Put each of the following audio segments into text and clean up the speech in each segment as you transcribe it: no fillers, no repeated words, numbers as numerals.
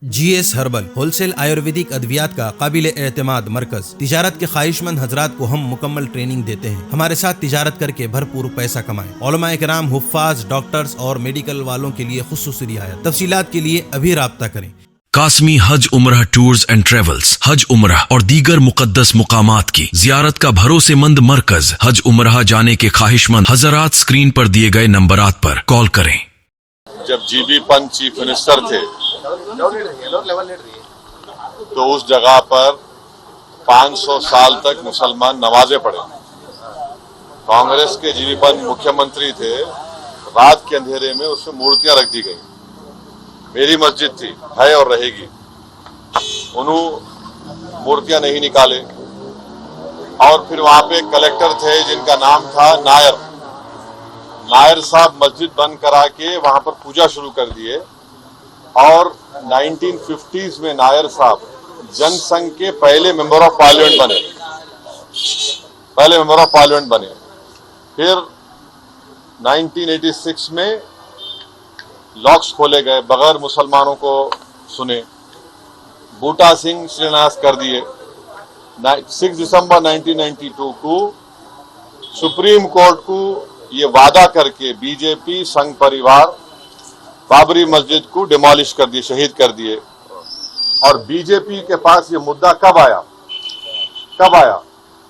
GS herbal wholesale Ayurvedic अद्वियात का काबिल एतमाद मरकज। तिजारत के ख्वाहिशमंद हजरात को हम मुकम्मल ट्रेनिंग देते हैं। हमारे साथ तिजारत करके भरपूर पैसा कमाएं। उलमाए किराम, हुफ्फाज, डॉक्टर्स और मेडिकल वालों के लिए खुसूसी रियायत। तफसीलात के लिए अभी राब्ता करें। कासमी हज उम्रह टूर्स एंड ट्रेवल्स हज उम्रह और दीगर मुकद्दस मुकामात की जियारत का भरोसेमंद मरकज। हज उम्रह जाने के ख्वाहिशमंद हजरात स्क्रीन पर दिए गए नंबरात पर कॉल करें। जब जीबी पंत चीफ मिनिस्टर थे तो उस जगह पर 500 साल तक मुसलमान नमाजें पढ़े। कांग्रेस के जीबी पंत मुख्यमंत्री थे, रात के अंधेरे में उसमें मूर्तियां रख दी गई। मेरी मस्जिद थी, है और रहेगी। उन्होंने मूर्तियां नहीं निकाले। और फिर वहां पे कलेक्टर थे जिनका नाम था नायर साहब मस्जिद बंद करा के वहां पर पूजा शुरू कर दिए। और 1950s में नायर साहब जनसंघ के पहले मेंबर ऑफ पार्लियामेंट बने। फिर 1986 में लॉक्स खोले गए, बगैर मुसलमानों को सुने। बूटा सिंह शिलान्यास कर दिए। 6 दिसंबर 1992 को सुप्रीम कोर्ट को ये वादा करके बीजेपी संघ परिवार बाबरी मस्जिद को डिमोलिश कर दिए, शहीद कर दिए। और बीजेपी के पास ये मुद्दा कब आया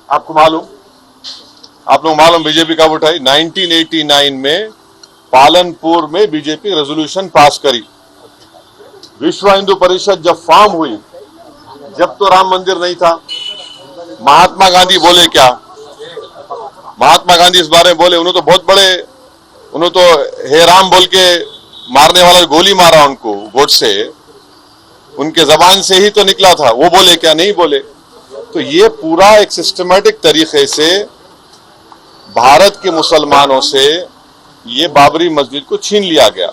आपको मालूम? आप लोग मालूम बीजेपी कब उठाई? 1989 में पालनपुर में बीजेपी रेजोल्यूशन पास करी। विश्व हिंदू परिषद जब फॉर्म हुई, जब तो राम मंदिर नहीं था। महात्मा गांधी बोले क्या? महात्मा गांधी इस बारे में बोले, उन्होंने तो बहुत बड़े, उन्होंने तो हे राम बोल के मारने वाला गोली मारा उनको वोट से, उनके जबान से ही तो निकला था। वो बोले क्या? नहीं बोले। तो ये पूरा एक सिस्टमैटिक तरीके से भारत के मुसलमानों से ये बाबरी मस्जिद को छीन लिया गया।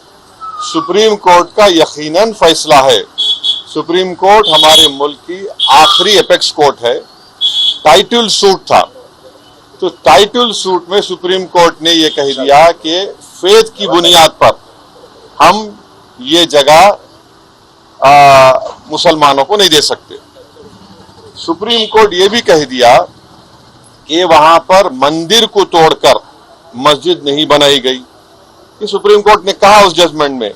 सुप्रीम कोर्ट का यकीनन फैसला है। सुप्रीम कोर्ट हमारे मुल्क की आखिरी एपेक्स कोर्ट है। टाइटल सूट था, तो टाइटल सूट में सुप्रीम कोर्ट ने यह कह दिया कि फेथ की बुनियाद पर हम ये जगह मुसलमानों को नहीं दे सकते। सुप्रीम कोर्ट ये भी कह दिया कि वहां पर मंदिर को तोड़कर मस्जिद नहीं बनाई गई। ये सुप्रीम कोर्ट ने कहा उस जजमेंट में।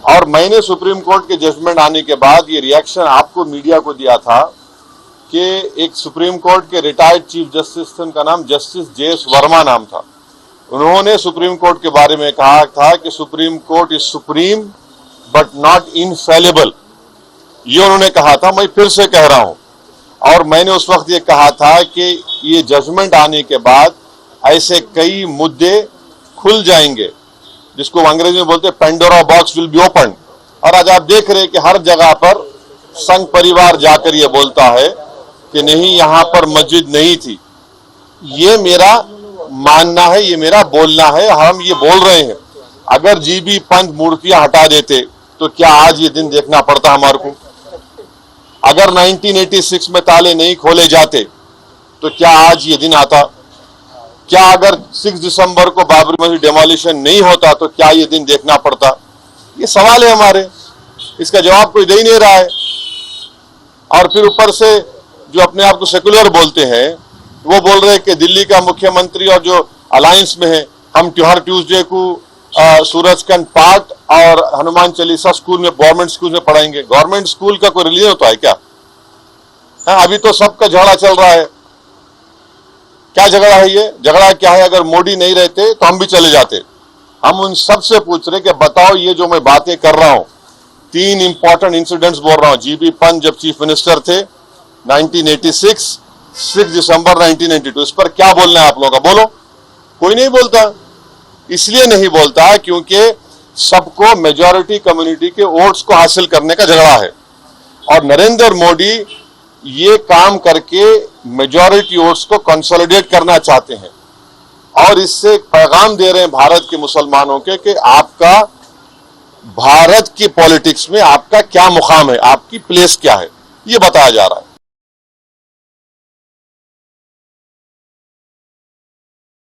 और मैंने सुप्रीम कोर्ट के जजमेंट आने के बाद ये रिएक्शन आपको मीडिया को दिया था कि एक सुप्रीम कोर्ट के रिटायर्ड चीफ जस्टिस थे, उनका नाम जस्टिस JS वर्मा नाम था। उन्होंने सुप्रीम कोर्ट के बारे में कहा था कि supreme court is supreme but not infallible. ये उन्होंने कहा था, मैं फिर से कह रहा हूं। और मैंने उस वक्त ये कहा था कि ये जजमेंट आने के बाद ऐसे कई मुद्दे खुल जाएंगे, जिसको अंग्रेजी में बोलते हैं Pandora box will be open. और आज आप देख रहे हैं कि हर जगह पर संघ परिवार जाकर ये बोलता है कि नहीं, यहां पर मस्जिद नहीं थी। ये मेरा मानना है, ये मेरा बोलना है, हम ये बोल रहे हैं। अगर जीबी पंत मूर्तियां हटा देते तो क्या आज ये दिन देखना पड़ता हमारे को? अगर 1986 में ताले नहीं खोले जाते तो क्या आज ये दिन आता? क्या अगर 6 दिसंबर को बाबरी मस्जिद डेमोलिशन नहीं होता तो क्या ये दिन देखना पड़ता? ये सवाल है हमारे, इसका जवाब कोई दे ही नहीं रहा है। और फिर ऊपर से जो अपने आप को सेकुलर बोलते हैं, वो बोल रहे हैं कि दिल्ली का मुख्यमंत्री और जो अलायंस में है, हम हर ट्यूसडे को सूरजकंड पाठ और हनुमान चालीसा स्कूल में, गवर्नमेंट स्कूल में पढ़ाएंगे। गवर्नमेंट स्कूल का कोई रिलीजन होता है क्या? अभी तो सबका झगड़ा चल रहा है। क्या झगड़ा है ये? झगड़ा क्या है? अगर मोदी नहीं रहते तो हम भी चले जाते। हम उन सबसे पूछ रहे कि बताओ, ये जो मैं बातें कर रहा हूं, 3 इंपॉर्टेंट इंसिडेंट्स बोल रहा हूं। जीबी पंत जब चीफ मिनिस्टर थे 1986, 6 दिसंबर 1992, इस पर क्या बोलना है आप लोगों का? बोलो। कोई नहीं बोलता। इसलिए नहीं बोलता क्योंकि सबको मेजॉरिटी कम्युनिटी के वोट्स को हासिल करने का झगड़ा है। और नरेंद्र मोदी ये काम करके मेजॉरिटी वोट्स को कंसोलिडेट करना चाहते हैं। और इससे एक पैगाम दे रहे हैं भारत के मुसलमानों के कि आपका भारत की पॉलिटिक्स में आपका क्या मुकाम है, आपकी प्लेस क्या है, ये बताया जा रहा है।